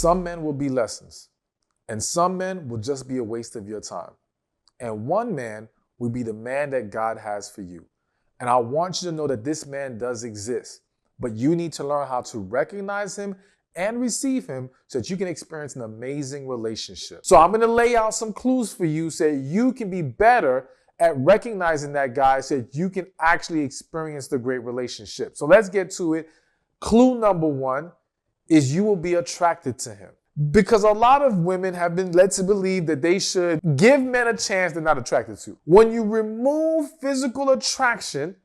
Some men will be lessons, and some men will just be a waste of your time. And one man will be the man that God has for you. And I want you to know that this man does exist, but you need to learn how to recognize him and receive him so that you can experience an amazing relationship. So I'm going to lay out some clues for you so that you can be better at recognizing that guy so that you can actually experience the great relationship. So let's get to it. Clue number one is you will be attracted to him. Because a lot of women have been led to believe that they should give men a chance they're not attracted to. When you remove physical attraction,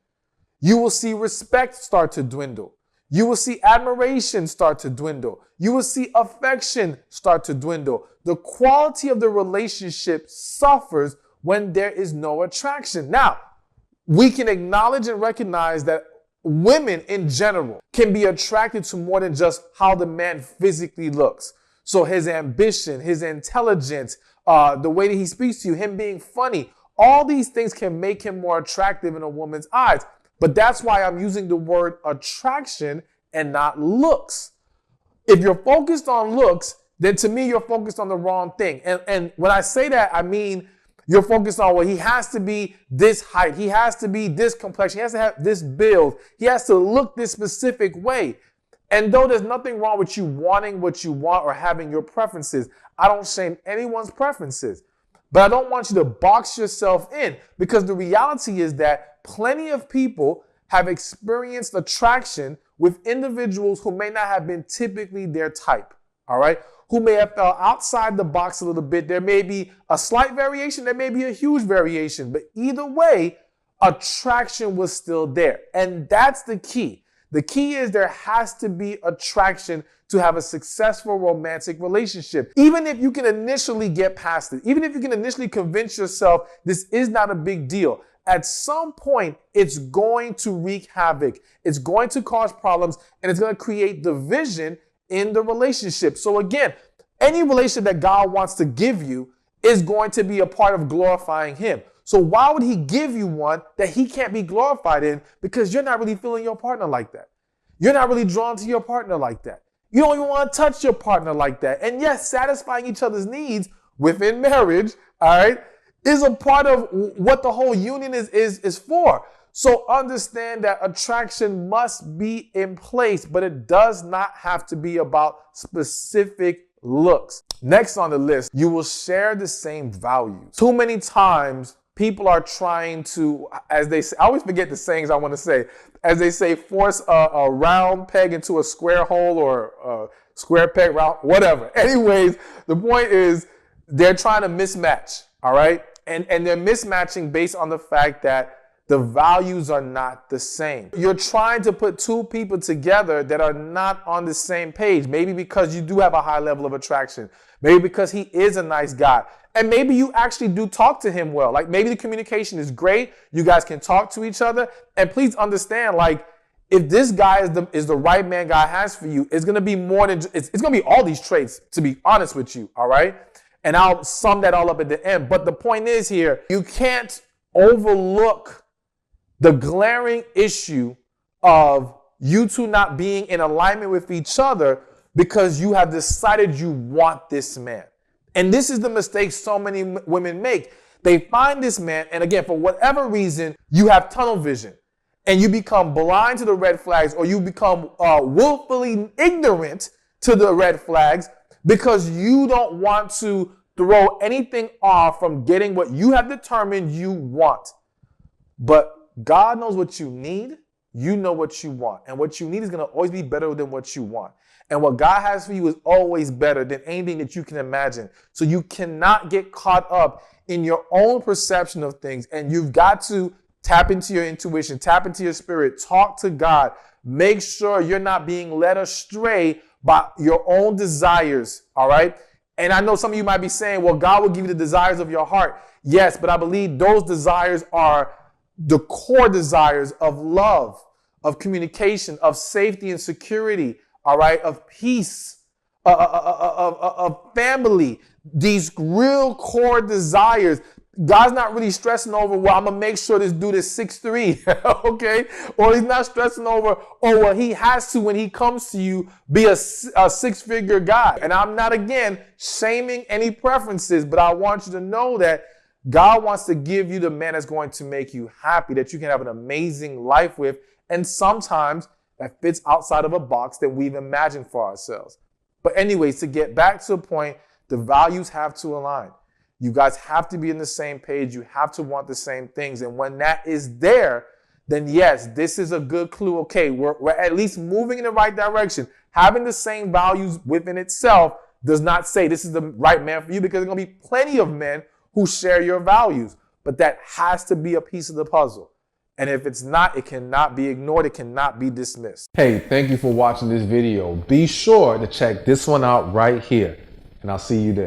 you will see respect start to dwindle. You will see admiration start to dwindle. You will see affection start to dwindle. The quality of the relationship suffers when there is no attraction. Now, we can acknowledge and recognize that women in general can be attracted to more than just how the man physically looks. So his ambition, his intelligence, the way that he speaks to you, him being funny, all these things can make him more attractive in a woman's eyes. But that's why I'm using the word attraction and not looks. If you're focused on looks, then to me, you're focused on the wrong thing. And when I say that, I mean, you're focused on, well, he has to be this height. He has to be this complexion. He has to have this build. He has to look this specific way. And though there's nothing wrong with you wanting what you want or having your preferences, I don't shame anyone's preferences. But I don't want you to box yourself in, because the reality is that plenty of people have experienced attraction with individuals who may not have been typically their type, all right? Who may have fell outside the box a little bit. There may be a slight variation. There may be a huge variation. But either way, attraction was still there. And that's the key. The key is there has to be attraction to have a successful romantic relationship. Even if you can initially get past it, even if you can initially convince yourself this is not a big deal, at some point, it's going to wreak havoc. It's going to cause problems, and it's going to create division in the relationship. So again, any relationship that God wants to give you is going to be a part of glorifying him. So why would he give you one that he can't be glorified in? Because you're not really feeling your partner like that. You're not really drawn to your partner like that. You don't even want to touch your partner like that. And yes, satisfying each other's needs within marriage, all right, is a part of what the whole union is for. So understand that attraction must be in place, but it does not have to be about specific looks. Next on the list, you will share the same values. Too many times, people are trying to, as they say, I always forget the sayings I want to say, as they say, force a round peg into a square hole, or a square peg round, whatever. Anyways, the point is they're trying to mismatch, all right? And they're mismatching based on the fact that the values are not the same. You're trying to put two people together that are not on the same page. Maybe because you do have a high level of attraction. Maybe because he is a nice guy. And maybe you actually do talk to him well. Like maybe the communication is great. You guys can talk to each other. And please understand, like, if this guy is the right man God has for you, it's going to be more than, it's going to be all these traits, to be honest with you, all right? And I'll sum that all up at the end. But the point is here, you can't overlook the glaring issue of you two not being in alignment with each other because you have decided you want this man. And this is the mistake so many women make. They find this man, and again, for whatever reason, you have tunnel vision. And you become blind to the red flags, or you become willfully ignorant to the red flags because you don't want to throw anything off from getting what you have determined you want. But God knows what you need. You know what you want. And what you need is going to always be better than what you want. And what God has for you is always better than anything that you can imagine. So you cannot get caught up in your own perception of things. And you've got to tap into your intuition, tap into your spirit, talk to God. Make sure you're not being led astray by your own desires, all right? And I know some of you might be saying, well, God will give you the desires of your heart. Yes, but I believe those desires are the core desires of love, of communication, of safety and security, all right, of peace, of family. These real core desires, God's not really stressing over, well, I'm going to make sure this dude is 6'3", okay? Or he's not stressing over, oh, well, he has to, when he comes to you, be a six-figure guy. And I'm not, again, shaming any preferences, but I want you to know that God wants to give you the man that's going to make you happy, that you can have an amazing life with, and sometimes that fits outside of a box that we've imagined for ourselves. But anyways, to get back to the point, the values have to align. You guys have to be on the same page. You have to want the same things. And when that is there, then yes, this is a good clue. Okay, we're at least moving in the right direction. Having the same values within itself does not say this is the right man for you, because there's going to be plenty of men who share your values. But that has to be a piece of the puzzle. And if it's not, it cannot be ignored. It cannot be dismissed. Hey, thank you for watching this video. Be sure to check this one out right here, and I'll see you there.